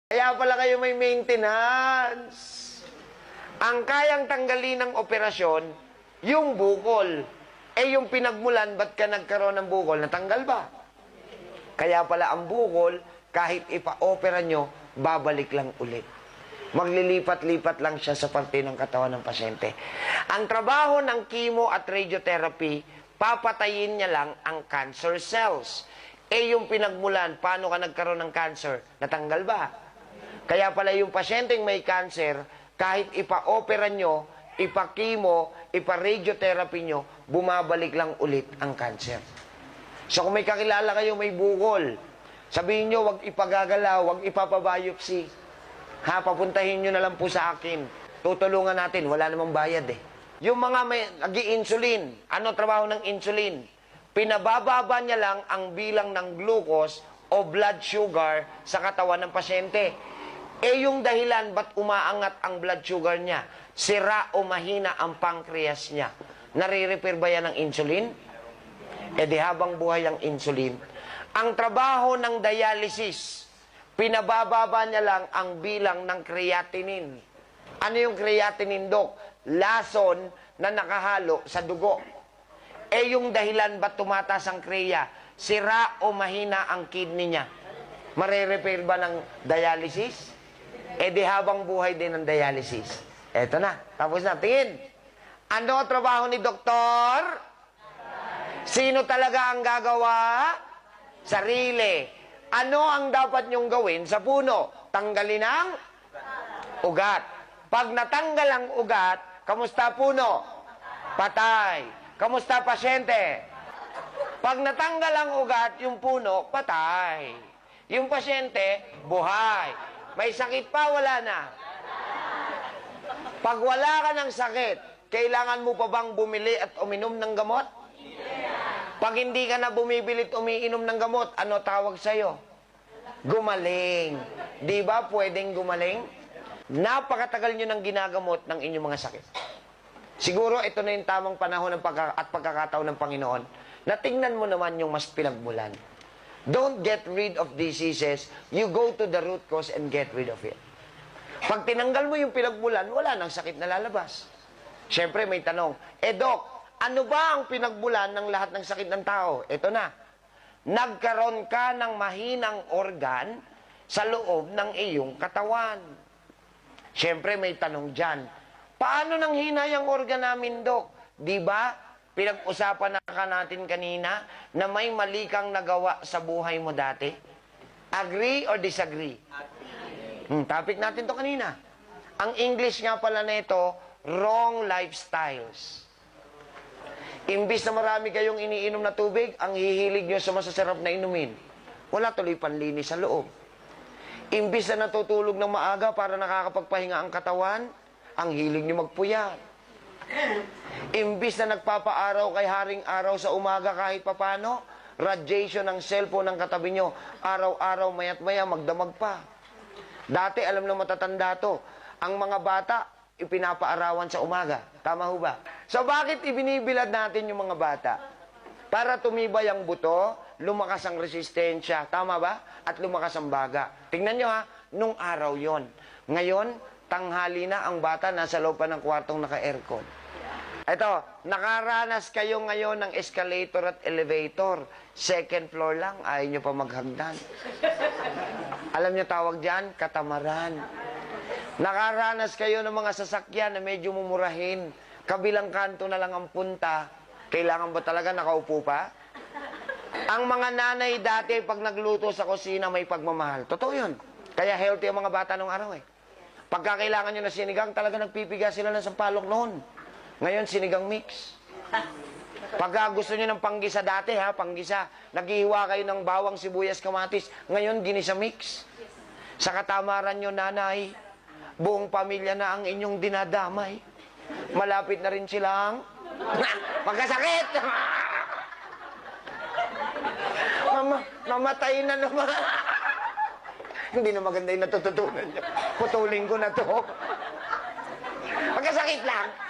Kaya pala kayo may maintenance. Ang kayang tanggalin ng operasyon, yung bukol. Eh yung pinagmulan, ba't ka nagkaroon ng bukol? Natanggal ba? Kaya pala ang bukol, kahit ipa-opera nyo, babalik lang ulit. Maglilipat-lipat lang siya sa parte ng katawan ng pasyente. Ang trabaho ng chemo at radiotherapy, papatayin niya lang ang cancer cells. Eh yung pinagmulan, paano ka nagkaroon ng cancer? Natanggal ba? Kaya pala yung pasyenteng may cancer, kahit ipa-opera nyo, ipa-chemo, ipa-radiotherapy nyo, bumabalik lang ulit ang cancer. So kung may kakilala kayo may bukol, sabihin nyo, wag ipagagalaw, wag ipapabiopsy. Ha, papuntahin nyo na lang po sa akin. Tutulungan natin, wala namang bayad eh. Yung mga may nag-i-insulin, ano trabaho ng insulin? Pinabababa niya lang ang bilang ng glucose o blood sugar sa katawan ng pasyente. Eh yung dahilan ba't umaangat ang blood sugar niya? Sira o mahina ang pancreas niya. Nare-repair ba yan ng insulin? Eh di habang buhay ang insulin. Ang trabaho ng dialysis, pinabababa niya lang ang bilang ng creatinine. Ano yung creatinine, Dok? Lason na nakahalo sa dugo. Eh yung dahilan ba't tumataas ang krea? Sira o mahina ang kidney niya. Mare-repair ba ng dialysis? Eh di habang buhay din ang dialysis. Eto na. Tapos na. Tingin. Ano trabaho ni doktor? Sino talaga ang gagawa? Sarili. Ano ang dapat nyong gawin sa puno? Tanggalin ang ugat. Pag natanggal ang ugat, kamusta puno? Patay. Kamusta pasyente? Pag natanggal ang ugat, yung puno, patay. Yung pasyente, buhay. May sakit pa, wala na. Pag wala ka ng sakit, kailangan mo pa bang bumili at uminom ng gamot? Pag hindi ka na bumibili at umiinom ng gamot, ano tawag sa'yo? Gumaling. Di ba pwedeng gumaling? Napakatagal nyo ng ginagamot ng inyong mga sakit. Siguro ito na yung tamang panahon at pagkakataon ng Panginoon na tingnan mo naman yung mas pinagmulan. Don't get rid of diseases. You go to the root cause and get rid of it. Pag tinanggal mo yung pinagmulan, wala nang sakit na lalabas. Siyempre may tanong, Dok, ano ba ang pinagmulan ng lahat ng sakit ng tao? Ito na. Nagkaroon ka ng mahinang organ sa loob ng iyong katawan. Siyempre may tanong dyan, paano nang hina yung organ namin, Dok? Di ba? Pinag-usapan na natin kanina na may mali kang nagawa sa buhay mo dati. Agree or disagree? Topic natin to kanina. Ang English nga pala nito, wrong lifestyles. Imbis na marami kayong iniinom na tubig, ang hihilig nyo sa masasarap na inumin. Wala tuloy panlinis sa loob. Imbis na natutulog ng maaga para nakakapagpahinga ang katawan, ang hilig nyo magpuyat. Imbis na nagpapaaraw kay haring araw sa umaga kahit papano, radiation ng cellphone ng katabi nyo, araw-araw mayat maya magdamag pa. Dati alam na matatanda to, ang mga bata ipinapaarawan sa umaga. Tama ho ba? So bakit ibinibilad natin yung mga bata? Para tumibay ang buto, lumakas ang resistensya. Tama ba? At lumakas ang baga. Tingnan nyo ha, nung araw yon. Ngayon, tanghali na ang bata nasa loob pa ng kwartong naka-aircon. Ito, nakaranas kayo ngayon ng escalator at elevator. Second floor lang, ayaw nyo pa maghagdan. Alam nyo tawag dyan? Katamaran. Nakaranas kayo ng mga sasakyan na medyo mumurahin. Kabilang kanto na lang ang punta. Kailangan ba talaga nakaupo pa? Ang mga nanay dati, pag nagluto sa kusina, may pagmamahal. Totoo yun. Kaya healthy ang mga bata nung araw eh. Pagka kailangan nyo na sinigang, talaga nagpipiga sila ng sampalok noon. Ngayon, sinigang mix. Pagka gusto nyo ng panggisa dati, ha, panggisa, naghihiwa kayo ng bawang, sibuyas, kamatis. Ngayon, ginisa mix. Sa katamaran nyo, nanay, buong pamilya na ang inyong dinadamay. Malapit na rin silang magkasakit. Mamatay na naman. Hindi na maganda yung natututunan niya. Putulin ko na to. Magkasakit lang.